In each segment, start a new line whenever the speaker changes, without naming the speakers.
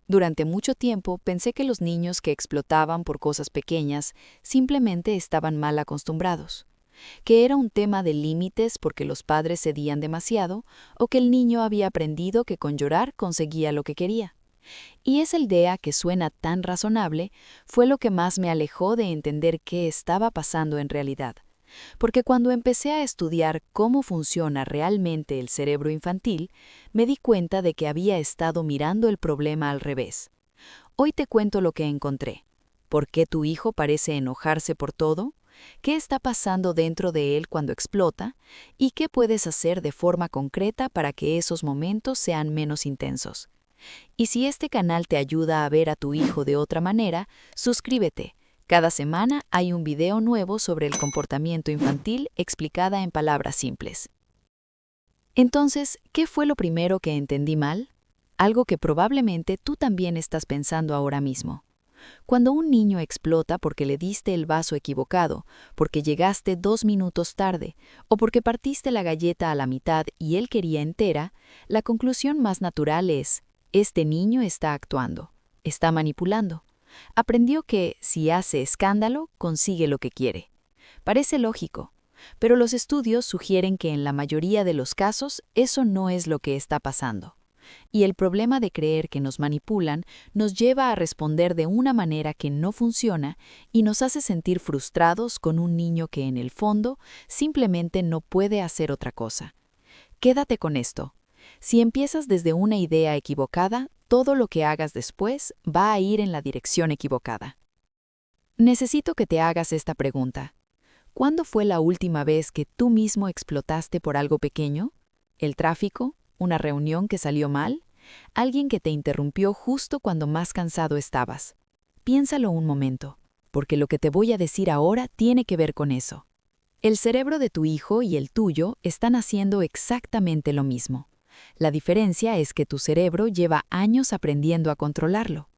Durante mucho tiempo pensé que los niños que explotaban por cosas pequeñas simplemente estaban mal acostumbrados, que era un tema de límites porque los padres cedían demasiado o que el niño había aprendido que con llorar conseguía lo que quería. Y esa idea, que suena tan razonable, fue lo que más me alejó de entender qué estaba pasando en realidad. Porque cuando empecé a estudiar cómo funciona realmente el cerebro infantil, me di cuenta de que había estado mirando el problema al revés. Hoy te cuento lo que encontré. ¿Por qué tu hijo parece enojarse por todo? ¿Qué está pasando dentro de él cuando explota? ¿Y qué puedes hacer de forma concreta para que esos momentos sean menos intensos? Y si este canal te ayuda a ver a tu hijo de otra manera, suscríbete. Cada semana hay un video nuevo sobre el comportamiento infantil explicada en palabras simples. Entonces, ¿qué fue lo primero que entendí mal? Algo que probablemente tú también estás pensando ahora mismo. Cuando un niño explota porque le diste el vaso equivocado, porque llegaste 2 minutos tarde, o porque partiste la galleta a la mitad y él quería entera, la conclusión más natural es: este niño está actuando, está manipulando. Aprendió que, si hace escándalo, consigue lo que quiere. Parece lógico, pero los estudios sugieren que en la mayoría de los casos eso no es lo que está pasando. Y el problema de creer que nos manipulan nos lleva a responder de una manera que no funciona y nos hace sentir frustrados con un niño que en el fondo simplemente no puede hacer otra cosa. Quédate con esto. Si empiezas desde una idea equivocada, todo lo que hagas después va a ir en la dirección equivocada. Necesito que te hagas esta pregunta. ¿Cuándo fue la última vez que tú mismo explotaste por algo pequeño? ¿El tráfico? ¿Una reunión que salió mal? ¿Alguien que te interrumpió justo cuando más cansado estabas? Piénsalo un momento, porque lo que te voy a decir ahora tiene que ver con eso. El cerebro de tu hijo y el tuyo están haciendo exactamente lo mismo. La diferencia es que tu cerebro lleva años aprendiendo a controlarlo.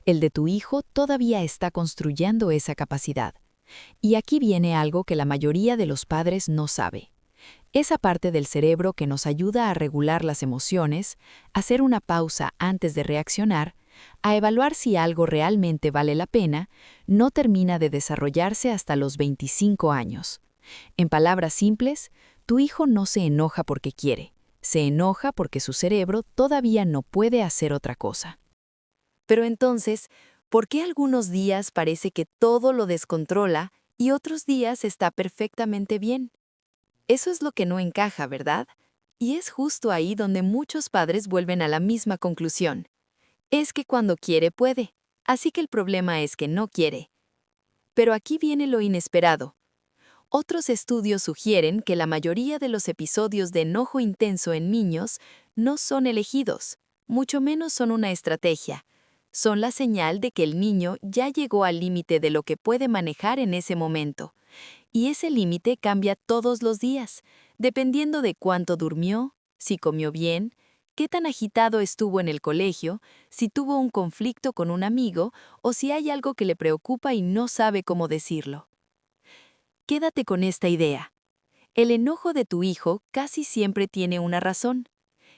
El de tu hijo todavía está construyendo esa capacidad. Y aquí viene algo que la mayoría de los padres no sabe. Esa parte del cerebro que nos ayuda a regular las emociones, a hacer una pausa antes de reaccionar, a evaluar si algo realmente vale la pena, no termina de desarrollarse hasta los 25 años. En palabras simples, tu hijo no se enoja porque quiere, se enoja porque su cerebro todavía no puede hacer otra cosa. Pero entonces, ¿por qué algunos días parece que todo lo descontrola y otros días está perfectamente bien? Eso es lo que no encaja, ¿verdad? Y es justo ahí donde muchos padres vuelven a la misma conclusión. Es que cuando quiere puede, así que el problema es que no quiere. Pero aquí viene lo inesperado. Otros estudios sugieren que la mayoría de los episodios de enojo intenso en niños no son elegidos, mucho menos son una estrategia. Son la señal de que el niño ya llegó al límite de lo que puede manejar en ese momento. Y ese límite cambia todos los días, dependiendo de cuánto durmió, si comió bien, qué tan agitado estuvo en el colegio, si tuvo un conflicto con un amigo o si hay algo que le preocupa y no sabe cómo decirlo. Quédate con esta idea. El enojo de tu hijo casi siempre tiene una razón.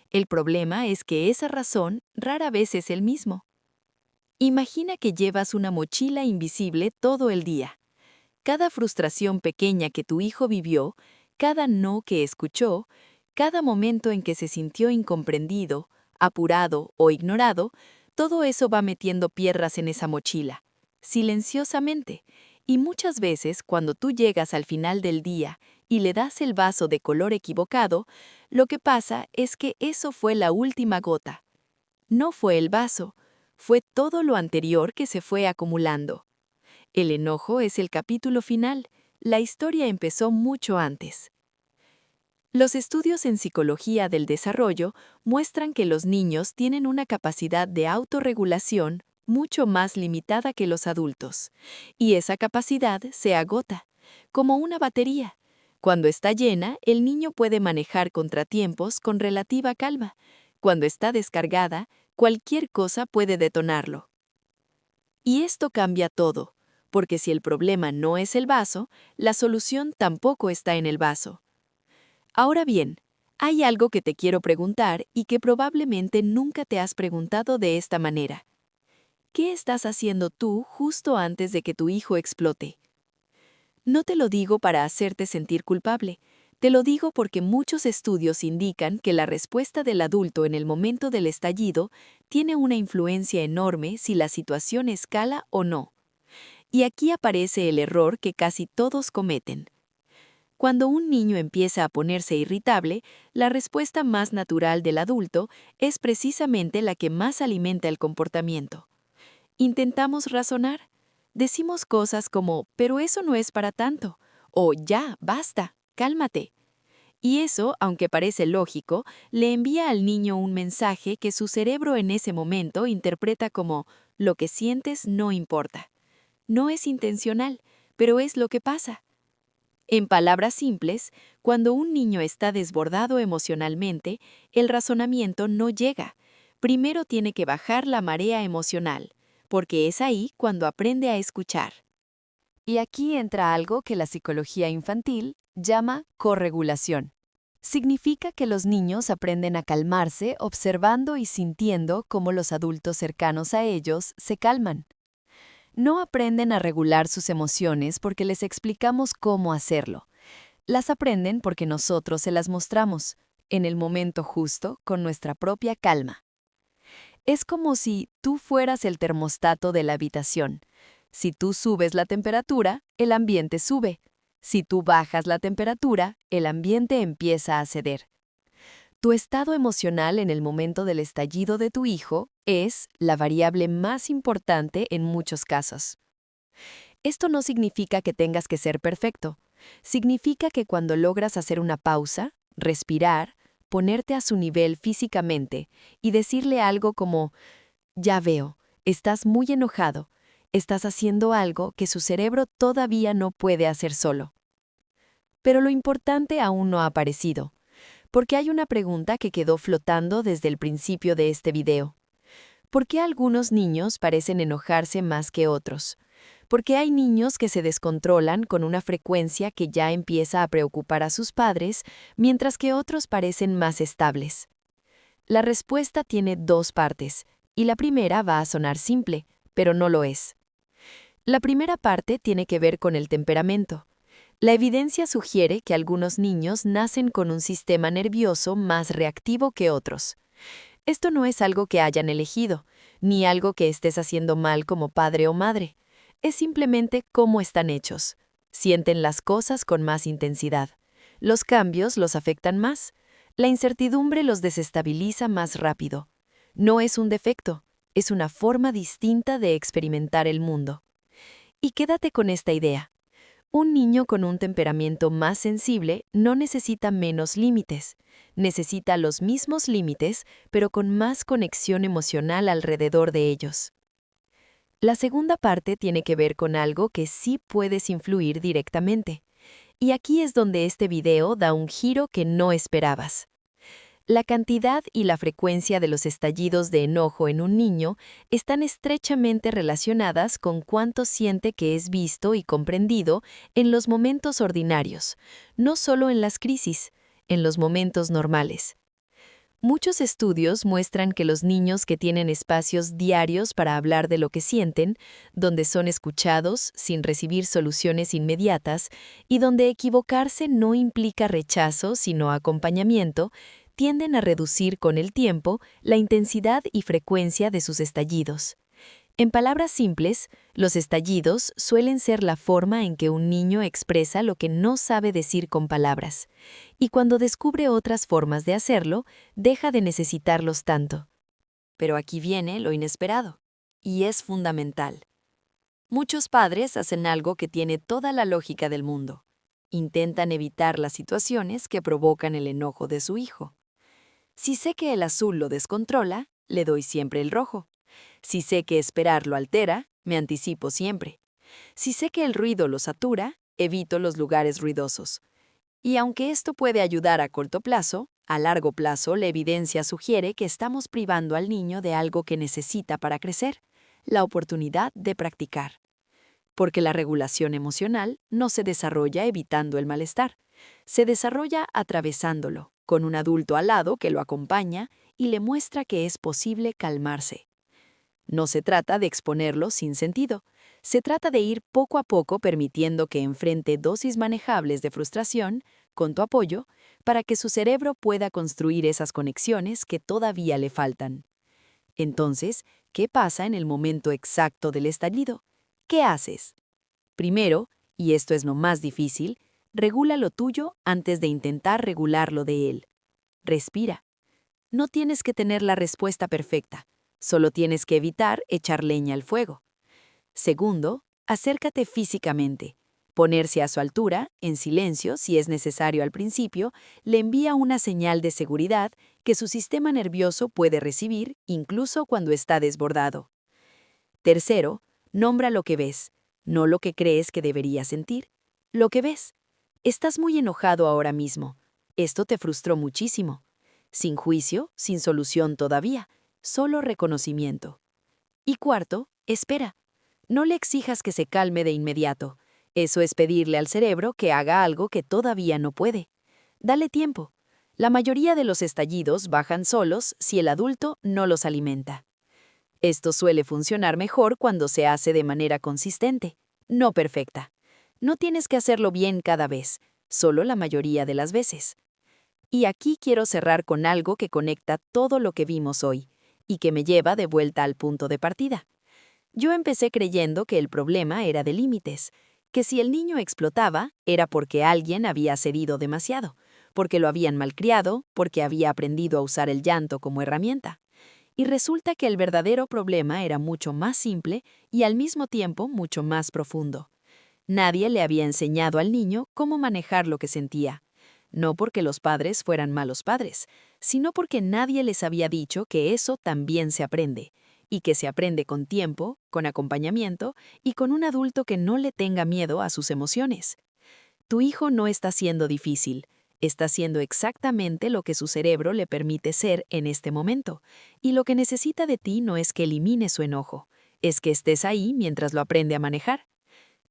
El problema es que esa razón rara vez es el mismo. Imagina que llevas una mochila invisible todo el día. Cada frustración pequeña que tu hijo vivió, cada no que escuchó, cada momento en que se sintió incomprendido, apurado o ignorado, todo eso va metiendo piedras en esa mochila, silenciosamente. Y muchas veces, cuando tú llegas al final del día y le das el vaso de color equivocado, lo que pasa es que eso fue la última gota. No fue el vaso, fue todo lo anterior que se fue acumulando. El enojo es el capítulo final, la historia empezó mucho antes. Los estudios en psicología del desarrollo muestran que los niños tienen una capacidad de autorregulación mucho más limitada que los adultos, y esa capacidad se agota, como una batería. Cuando está llena, el niño puede manejar contratiempos con relativa calma. Cuando está descargada, cualquier cosa puede detonarlo. Y esto cambia todo, porque si el problema no es el vaso, la solución tampoco está en el vaso. Ahora bien, hay algo que te quiero preguntar y que probablemente nunca te has preguntado de esta manera. ¿Qué estás haciendo tú justo antes de que tu hijo explote? No te lo digo para hacerte sentir culpable. Te lo digo porque muchos estudios indican que la respuesta del adulto en el momento del estallido tiene una influencia enorme si la situación escala o no. Y aquí aparece el error que casi todos cometen. Cuando un niño empieza a ponerse irritable, la respuesta más natural del adulto es precisamente la que más alimenta el comportamiento. Intentamos razonar. Decimos cosas como, pero eso no es para tanto, o ya, basta, cálmate. Y eso, aunque parece lógico, le envía al niño un mensaje que su cerebro en ese momento interpreta como, lo que sientes no importa. No es intencional, pero es lo que pasa. En palabras simples, cuando un niño está desbordado emocionalmente, el razonamiento no llega. Primero tiene que bajar la marea emocional, porque es ahí cuando aprende a escuchar. Y aquí entra algo que la psicología infantil llama corregulación. Significa que los niños aprenden a calmarse observando y sintiendo cómo los adultos cercanos a ellos se calman. No aprenden a regular sus emociones porque les explicamos cómo hacerlo. Las aprenden porque nosotros se las mostramos, en el momento justo, con nuestra propia calma. Es como si tú fueras el termostato de la habitación. Si tú subes la temperatura, el ambiente sube. Si tú bajas la temperatura, el ambiente empieza a ceder. Tu estado emocional en el momento del estallido de tu hijo es la variable más importante en muchos casos. Esto no significa que tengas que ser perfecto. Significa que cuando logras hacer una pausa, respirar, ponerte a su nivel físicamente y decirle algo como, ya veo, estás muy enojado, estás haciendo algo que su cerebro todavía no puede hacer solo. Pero lo importante aún no ha aparecido, porque hay una pregunta que quedó flotando desde el principio de este video. ¿Por qué algunos niños parecen enojarse más que otros? ¿Por qué hay niños que se descontrolan con una frecuencia que ya empieza a preocupar a sus padres, mientras que otros parecen más estables? La respuesta tiene dos partes, y la primera va a sonar simple, pero no lo es. La primera parte tiene que ver con el temperamento. La evidencia sugiere que algunos niños nacen con un sistema nervioso más reactivo que otros. Esto no es algo que hayan elegido, ni algo que estés haciendo mal como padre o madre. Es simplemente cómo están hechos. Sienten las cosas con más intensidad. Los cambios los afectan más. La incertidumbre los desestabiliza más rápido. No es un defecto, es una forma distinta de experimentar el mundo. Y quédate con esta idea. Un niño con un temperamento más sensible no necesita menos límites, necesita los mismos límites, pero con más conexión emocional alrededor de ellos. La segunda parte tiene que ver con algo que sí puedes influir directamente. Y aquí es donde este video da un giro que no esperabas. La cantidad y la frecuencia de los estallidos de enojo en un niño están estrechamente relacionadas con cuánto siente que es visto y comprendido en los momentos ordinarios, no solo en las crisis, en los momentos normales. Muchos estudios muestran que los niños que tienen espacios diarios para hablar de lo que sienten, donde son escuchados sin recibir soluciones inmediatas y donde equivocarse no implica rechazo sino acompañamiento, tienden a reducir con el tiempo la intensidad y frecuencia de sus estallidos. En palabras simples, los estallidos suelen ser la forma en que un niño expresa lo que no sabe decir con palabras, y cuando descubre otras formas de hacerlo, deja de necesitarlos tanto. Pero aquí viene lo inesperado, y es fundamental. Muchos padres hacen algo que tiene toda la lógica del mundo. Intentan evitar las situaciones que provocan el enojo de su hijo. Si sé que el azul lo descontrola, le doy siempre el rojo. Si sé que esperar lo altera, me anticipo siempre. Si sé que el ruido lo satura, evito los lugares ruidosos. Y aunque esto puede ayudar a corto plazo, a largo plazo la evidencia sugiere que estamos privando al niño de algo que necesita para crecer, la oportunidad de practicar. Porque la regulación emocional no se desarrolla evitando el malestar, se desarrolla atravesándolo, con un adulto al lado que lo acompaña y le muestra que es posible calmarse. No se trata de exponerlo sin sentido. Se trata de ir poco a poco permitiendo que enfrente dosis manejables de frustración, con tu apoyo, para que su cerebro pueda construir esas conexiones que todavía le faltan. Entonces, ¿qué pasa en el momento exacto del estallido? ¿Qué haces? Primero, y esto es lo más difícil, regula lo tuyo antes de intentar regular lo de él. Respira. No tienes que tener la respuesta perfecta, solo tienes que evitar echar leña al fuego. Segundo, acércate físicamente. Ponerse a su altura, en silencio, si es necesario al principio, le envía una señal de seguridad que su sistema nervioso puede recibir incluso cuando está desbordado. Tercero, nombra lo que ves, no lo que crees que deberías sentir. Lo que ves. Estás muy enojado ahora mismo. Esto te frustró muchísimo. Sin juicio, sin solución todavía, solo reconocimiento. Y cuarto, espera. No le exijas que se calme de inmediato. Eso es pedirle al cerebro que haga algo que todavía no puede. Dale tiempo. La mayoría de los estallidos bajan solos si el adulto no los alimenta. Esto suele funcionar mejor cuando se hace de manera consistente, no perfecta. No tienes que hacerlo bien cada vez, solo la mayoría de las veces. Y aquí quiero cerrar con algo que conecta todo lo que vimos hoy y que me lleva de vuelta al punto de partida. Yo empecé creyendo que el problema era de límites, que si el niño explotaba era porque alguien había cedido demasiado, porque lo habían malcriado, porque había aprendido a usar el llanto como herramienta. Y resulta que el verdadero problema era mucho más simple y al mismo tiempo mucho más profundo. Nadie le había enseñado al niño cómo manejar lo que sentía. No porque los padres fueran malos padres, sino porque nadie les había dicho que eso también se aprende, y que se aprende con tiempo, con acompañamiento y con un adulto que no le tenga miedo a sus emociones. Tu hijo no está siendo difícil, está haciendo exactamente lo que su cerebro le permite ser en este momento, y lo que necesita de ti no es que elimines su enojo, es que estés ahí mientras lo aprende a manejar.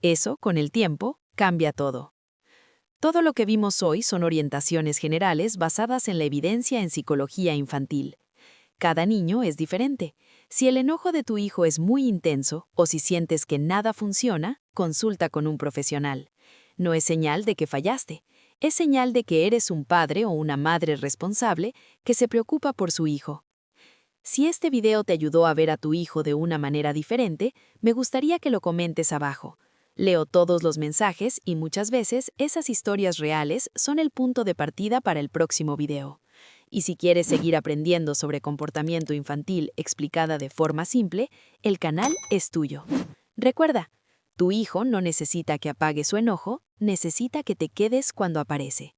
Eso, con el tiempo, cambia todo. Todo lo que vimos hoy son orientaciones generales basadas en la evidencia en psicología infantil. Cada niño es diferente. Si el enojo de tu hijo es muy intenso o si sientes que nada funciona, consulta con un profesional. No es señal de que fallaste, es señal de que eres un padre o una madre responsable que se preocupa por su hijo. Si este video te ayudó a ver a tu hijo de una manera diferente, me gustaría que lo comentes abajo. Leo todos los mensajes y muchas veces esas historias reales son el punto de partida para el próximo video. Y si quieres seguir aprendiendo sobre comportamiento infantil explicada de forma simple, el canal es tuyo. Recuerda, tu hijo no necesita que apague su enojo, necesita que te quedes cuando aparece.